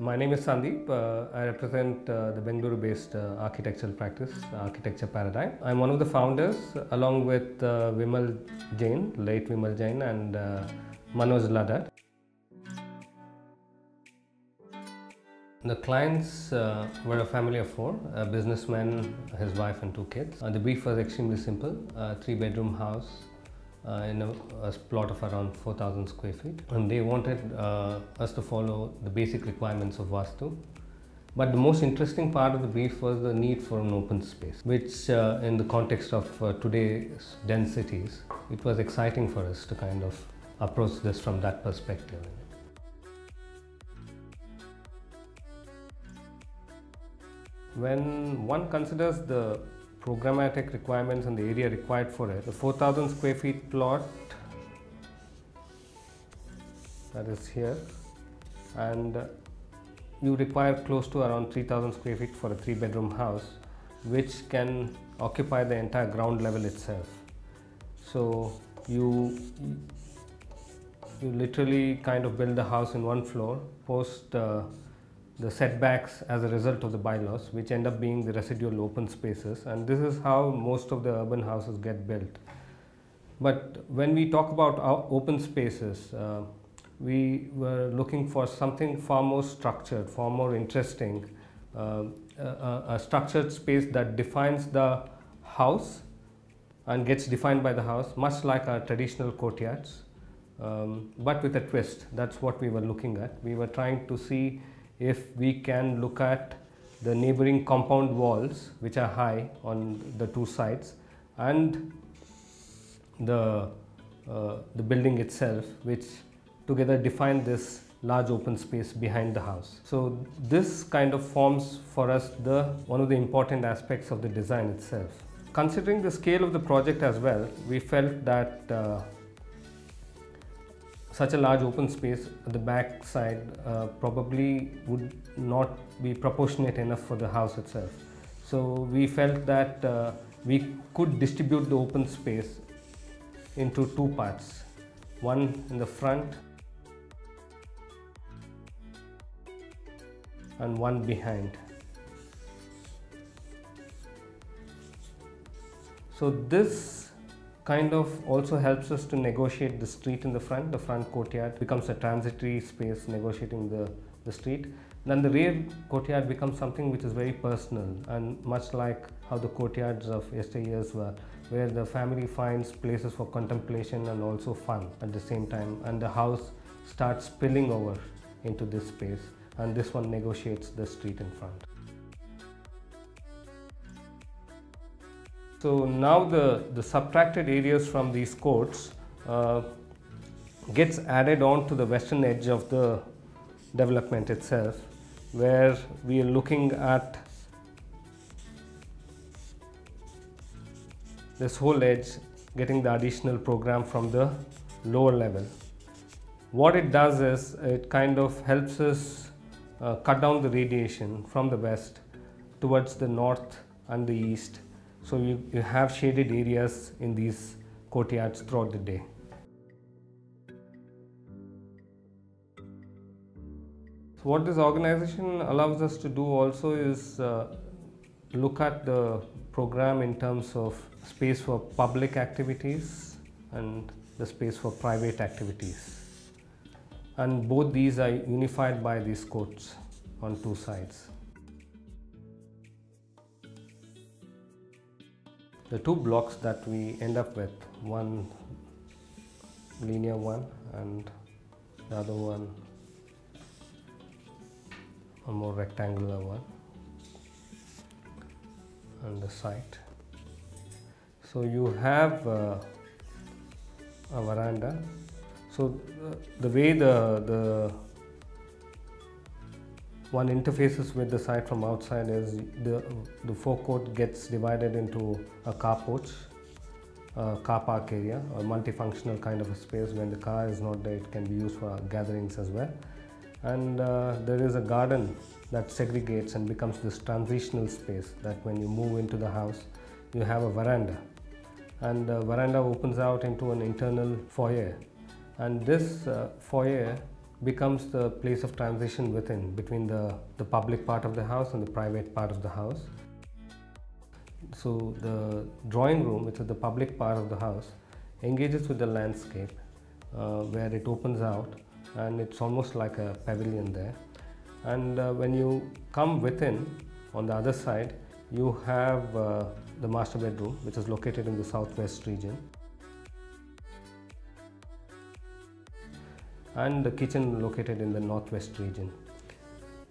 My name is Sandeep. I represent the Bengaluru-based architectural practice, Architecture Paradigm. I'm one of the founders along with Vimal Jain, late Vimal Jain, and Manoj Ladhad. The clients were a family of four, a businessman, his wife and two kids. The brief was extremely simple, a 3-bedroom house in a plot of around 4,000 square feet. And they wanted us to follow the basic requirements of Vastu. But the most interesting part of the brief was the need for an open space, which in the context of today's dense cities, it was exciting for us to kind of approach this from that perspective. When one considers the programmatic requirements and the area required for it, the 4,000 square feet plot that is here, and you require close to around 3,000 square feet for a 3-bedroom house, which can occupy the entire ground level itself. So you literally kind of build the house in one floor, post the setbacks as a result of the bylaws, which end up being the residual open spaces, and this is how most of the urban houses get built. But when we talk about our open spaces, we were looking for something far more structured, far more interesting, a structured space that defines the house and gets defined by the house, much like our traditional courtyards, but with a twist. That's what we were looking at. We were trying to see if we can look at the neighboring compound walls, which are high on the two sides, and the building itself, which together define this large open space behind the house. So this kind of forms for us one of the important aspects of the design itself. Considering the scale of the project as well, we felt that such a large open space at the back side probably would not be proportionate enough for the house itself. So we felt that we could distribute the open space into two parts, one in the front and one behind. So this kind of also helps us to negotiate the street in the front. The front courtyard becomes a transitory space negotiating the street. Then the rear courtyard becomes something which is very personal, and much like how the courtyards of yesteryears were, where the family finds places for contemplation and also fun at the same time, and the house starts spilling over into this space, and this one negotiates the street in front. So now the subtracted areas from these courts gets added on to the western edge of the development itself, where we are looking at this whole edge getting the additional program from the lower level. What it does is it kind of helps us cut down the radiation from the west towards the north and the east. So you have shaded areas in these courtyards throughout the day. So what this organization allows us to do also is look at the program in terms of space for public activities and the space for private activities. And both these are unified by these courts on two sides. The two blocks that we end up with, one linear one and the other one a more rectangular one on the side. So you have a veranda. So the way the one interfaces with the side from outside is the forecourt gets divided into a carport, a car park area, or multifunctional kind of a space. When the car is not there, it can be used for gatherings as well. And there is a garden that segregates and becomes this transitional space that when you move into the house, you have a veranda. And the veranda opens out into an internal foyer. And this foyer becomes the place of transition between the public part of the house and the private part of the house. So the drawing room, which is the public part of the house, engages with the landscape where it opens out, and it's almost like a pavilion there. And when you come within, on the other side, you have the master bedroom, which is located in the southwest region, and the kitchen located in the northwest region.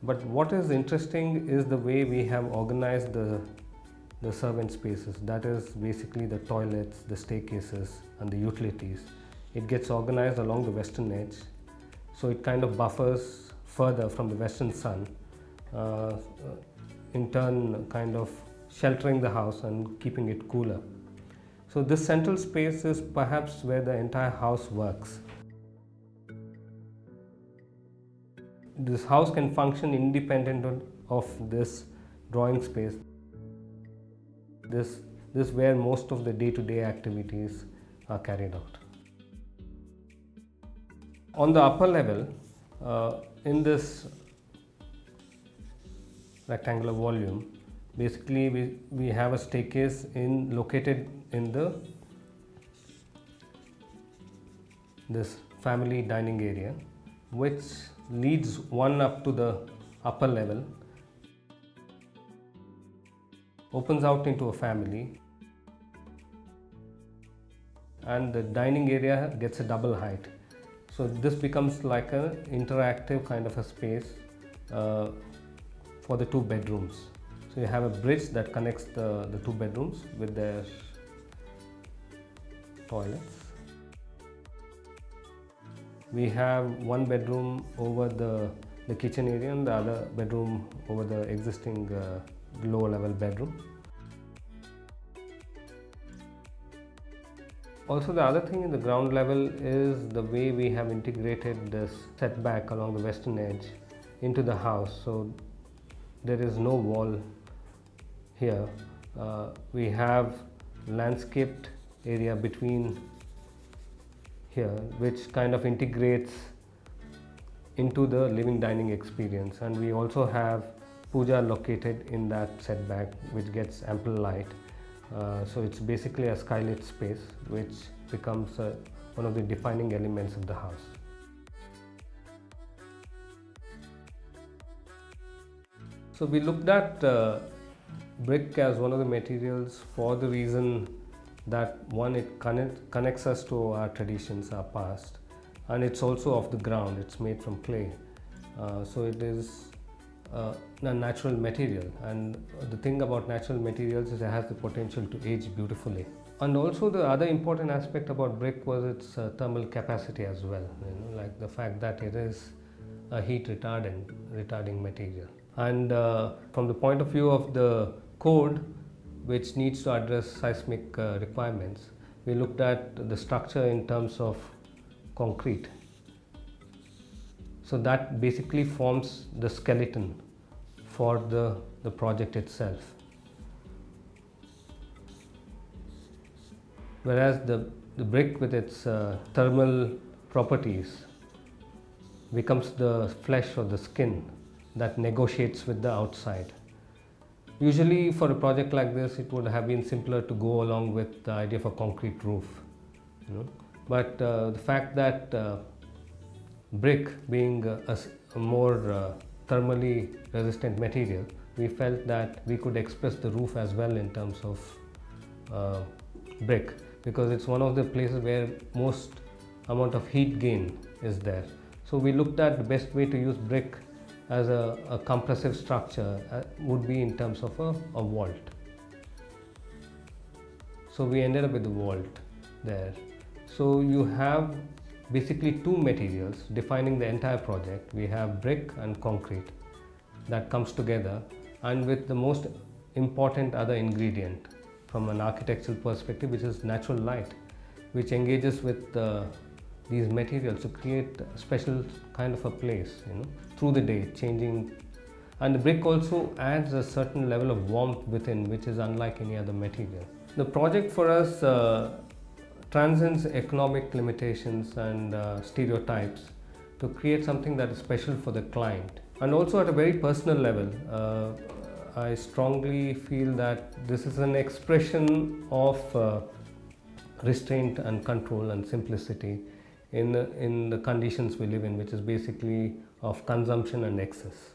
But what is interesting is the way we have organized the servant spaces. That is basically the toilets, the staircases and the utilities. It gets organized along the western edge, so it kind of buffers further from the western sun, in turn kind of sheltering the house and keeping it cooler. So this central space is perhaps where the entire house works. This house can function independent of this drawing space. This is where most of the day-to-day activities are carried out. On the upper level, in this rectangular volume, basically we have a staircase located in this family dining area, which leads one up to the upper level, opens out into a family, and the dining area gets a double height. So this becomes like an interactive kind of a space for the two bedrooms. So you have a bridge that connects the two bedrooms with their toilets. We have one bedroom over the kitchen area and the other bedroom over the existing lower level bedroom. Also, the other thing in the ground level is the way we have integrated this setback along the western edge into the house. So there is no wall here. We have landscaped area between here, which kind of integrates into the living dining experience, and we also have puja located in that setback, which gets ample light. So it's basically a skylit space, which becomes one of the defining elements of the house. So we looked at brick as one of the materials for the reason that one, it connects us to our traditions, our past, and it's also off the ground. It's made from clay, so it is a natural material, and the thing about natural materials is it has the potential to age beautifully. And also the other important aspect about brick was its thermal capacity as well, like the fact that it is a heat retarding material. And from the point of view of the code, which needs to address seismic requirements, we looked at the structure in terms of concrete. So that basically forms the skeleton for the project itself. Whereas the brick with its thermal properties becomes the flesh or the skin that negotiates with the outside. Usually for a project like this, it would have been simpler to go along with the idea of a concrete roof. But the fact that brick being a more thermally resistant material, we felt that we could express the roof as well in terms of brick, because it's one of the places where most amount of heat gain is there. So we looked at the best way to use brick as a compressive structure would be in terms of a vault. So we ended up with the vault there. So you have basically two materials defining the entire project. We have brick and concrete that comes together, and with the most important other ingredient from an architectural perspective, which is natural light, which engages with these materials to create a special kind of a place, through the day, changing. And the brick also adds a certain level of warmth within, which is unlike any other material. The project for us transcends economic limitations and stereotypes to create something that is special for the client. And also at a very personal level, I strongly feel that this is an expression of restraint and control and simplicity in the conditions we live in, which is basically of consumption and excess.